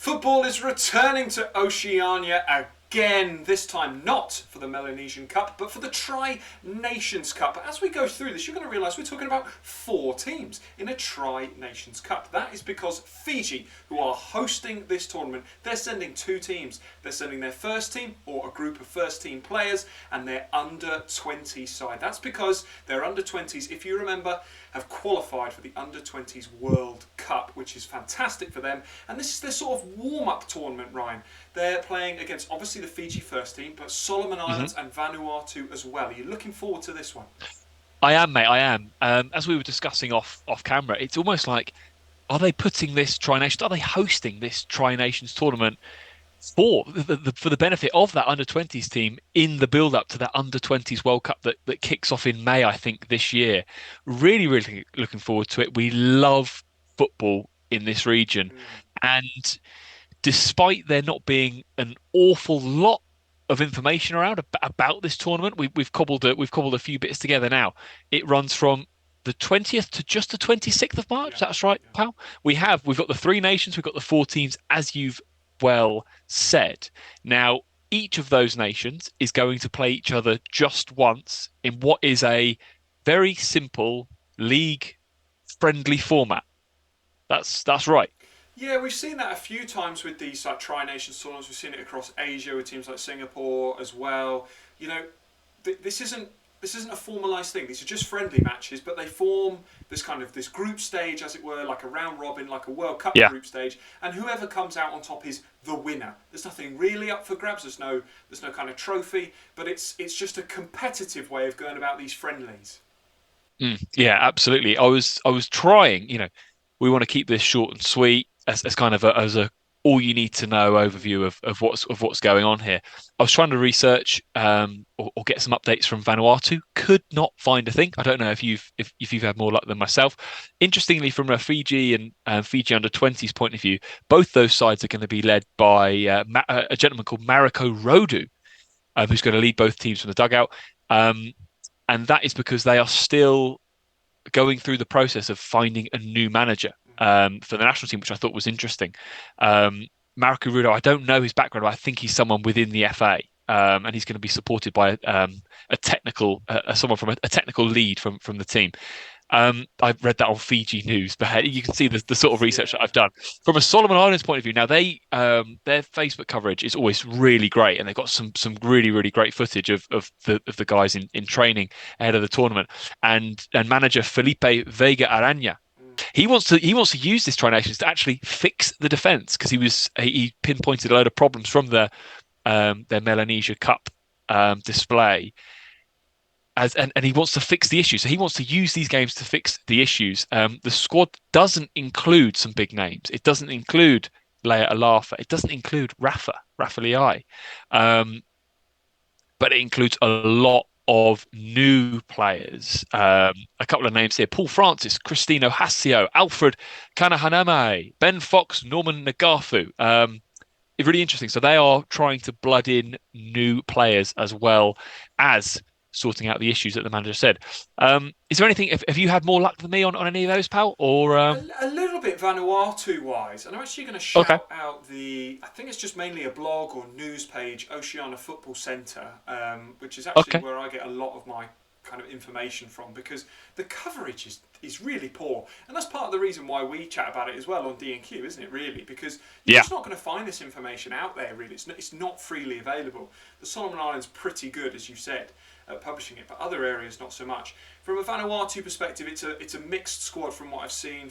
Football is returning to Oceania again, this time not for the Melanesian Cup, but for the Tri-Nations Cup. As we go through this, you're going to realise we're talking about 4 teams in a Tri-Nations Cup. That is because Fiji, who are hosting this tournament, they're sending 2 teams. They're sending their first team, or a group of first team players, and their under-20 side. That's because their under-20s, if you remember, have qualified for the under-20s World Cup, which is fantastic for them. And this is their sort of warm-up tournament, Ryan. They're playing against, obviously, the Fiji first team, but Solomon Islands and Vanuatu as well. Are you looking forward to this one? I am, mate. I am. As we were discussing off camera, it's almost like, are they putting this Tri-Nations? Are they hosting this Tri-Nations tournament for the benefit of that under-20s team in the build-up to that under-20s World Cup that kicks off in May, I think, this year? Really, really looking forward to it. We love football in this region, and despite there not being an awful lot of information around about this tournament, we've cobbled a few bits together now. It runs from the 20th to just the 26th of March. Yeah. That's right, pal. We've got the 3 nations, we've got the 4 teams, as you've well said. Now, each of those nations is going to play each other just once in what is a very simple league friendly format. That's right. Yeah, we've seen that a few times with these like Tri-Nations tournaments. We've seen it across Asia with teams like Singapore as well. You know, this isn't a formalised thing. These are just friendly matches, but they form this group stage, as it were, like a round robin, like a World Cup Yeah. group stage, and whoever comes out on top is the winner. There's nothing really up for grabs. There's no kind of trophy, but it's just a competitive way of going about these friendlies. Yeah, absolutely. I was trying, we want to keep this short and sweet as kind of as a all you need to know overview of what's going on here. I was trying to research or get some updates from Vanuatu. Could not find a thing. I don't know if you've had more luck than myself. Interestingly, from a Fiji and Fiji under 20s point of view, both those sides are going to be led by a gentleman called Mariko Rodu, who's going to lead both teams from the dugout. And that is because they are still going through the process of finding a new manager for the national team, which I thought was interesting. Marco Rudo, I don't know his background, but I think he's someone within the FA, and he's going to be supported by a technical someone from a technical lead from the team. I've read that on Fiji News, but you can see the sort of research that Yeah. I've done from a Solomon Islands point of view. Now their Facebook coverage is always really great, and they've got some really really great footage of the guys in training ahead of the tournament. And manager Felipe Vega Aranya, he wants to use this Tri-Nations to actually fix the defence, because he pinpointed a load of problems from their Melanesia Cup display. And he wants to fix the issues. So he wants to use these games to fix the issues. The squad doesn't include some big names. It doesn't include Leia Alafa. It doesn't include Rafa Leai. But it includes a lot of new players. A couple of names here: Paul Francis, Cristino Hassio, Alfred Kanahaname, Ben Fox, Norman Nagafu. It's really interesting. So they are trying to blood in new players as well as sorting out the issues that the manager said. Is there anything? Have you had more luck than me on any of those, pal? Or A little bit Vanuatu wise, and I'm actually going to okay, shout out I think it's just mainly a blog or news page, Oceania Football Centre, which is actually okay, where I get a lot of my kind of information from, because the coverage is really poor, and that's part of the reason why we chat about it as well on DNQ, isn't it? Really, because you're yeah, just not going to find this information out there. Really, it's not freely available. The Solomon Islands pretty good, as you said, at publishing it, but other areas not so much. From a Vanuatu perspective, it's a mixed squad from what I've seen.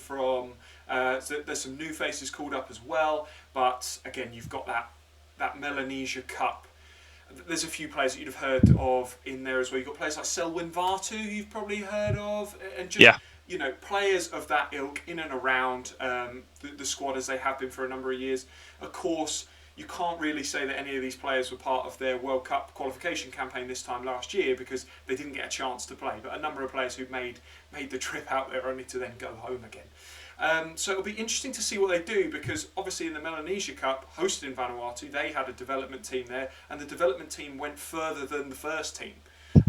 There's some new faces called up as well, but again, you've got that Melanesia Cup. There's a few players that you'd have heard of in there as well. You've got players like Selwyn Vatu, who you've probably heard of, and just yeah, players of that ilk in and around the squad, as they have been for a number of years. Of course, you can't really say that any of these players were part of their World Cup qualification campaign this time last year, because they didn't get a chance to play. But a number of players who made the trip out there only to then go home again. So it'll be interesting to see what they do, because obviously in the Melanesia Cup, hosted in Vanuatu, they had a development team there, and the development team went further than the first team,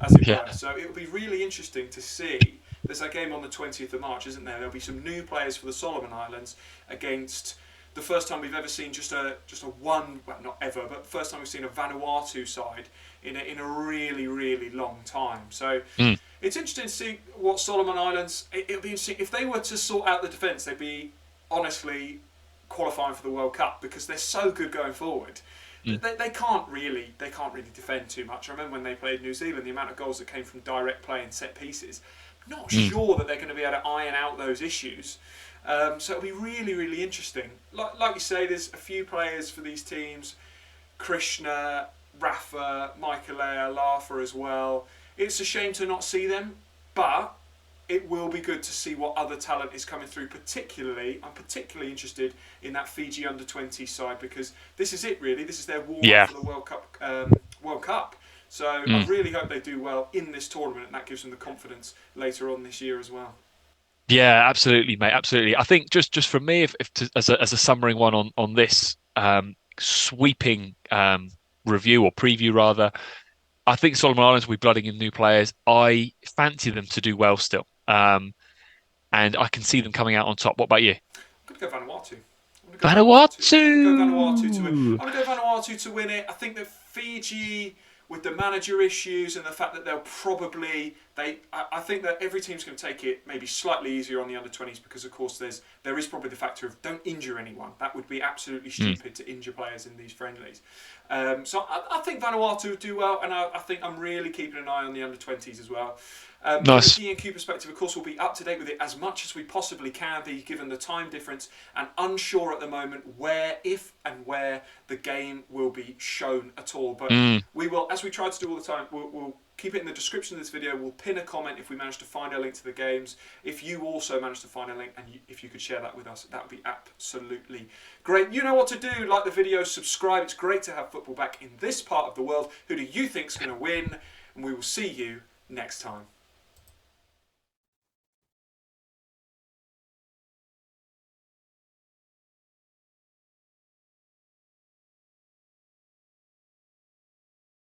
as it yeah. were. So it'll be really interesting to see. There's a game on the 20th of March, isn't there? There'll be some new players for the Solomon Islands against the first time we've ever seen just a one, well, not ever, but the first time we've seen a Vanuatu side in a really, really long time. So it's interesting to see what Solomon Islands. It'll be interesting if they were to sort out the defence. They'd be honestly qualifying for the World Cup because they're so good going forward. They can't really defend too much. I remember when they played New Zealand, the amount of goals that came from direct play and set pieces. Not sure that they're going to be able to iron out those issues. So it'll be really, really interesting. Like you say, there's a few players for these teams. Krishna, Rafa, Michaelea, Lafa as well. It's a shame to not see them, but it will be good to see what other talent is coming through. I'm particularly interested in that Fiji under-20 side because this is it really. This is their warm-up for the World Cup. So I really hope they do well in this tournament, and that gives them the confidence later on this year as well. Yeah, absolutely, mate. Absolutely. I think just from me, as a summary one on this sweeping review or preview rather, I think Solomon Islands will be blooding in new players. I fancy them to do well still, and I can see them coming out on top. What about you? I'm going to go Vanuatu. Vanuatu. To win. I'm going to go Vanuatu to win it. I think that Fiji, with the manager issues and the fact that they'll probably I think that every team's going to take it maybe slightly easier on the under-20s because of course there is probably the factor of don't injure anyone. That would be absolutely stupid to injure players in these friendlies. So I think Vanuatu will do well, and I think I'm really keeping an eye on the under-20s as well. Nice. From a DNQ perspective, of course, we'll be up to date with it as much as we possibly can be, given the time difference, and unsure at the moment if and where the game will be shown at all. But we will, as we try to do all the time, we'll keep it in the description of this video. We'll pin a comment if we manage to find a link to the games. If you also manage to find a link, and if you could share that with us, that would be absolutely great. You know what to do. Like the video, subscribe. It's great to have football back in this part of the world. Who do you think's going to win? And we will see you next time.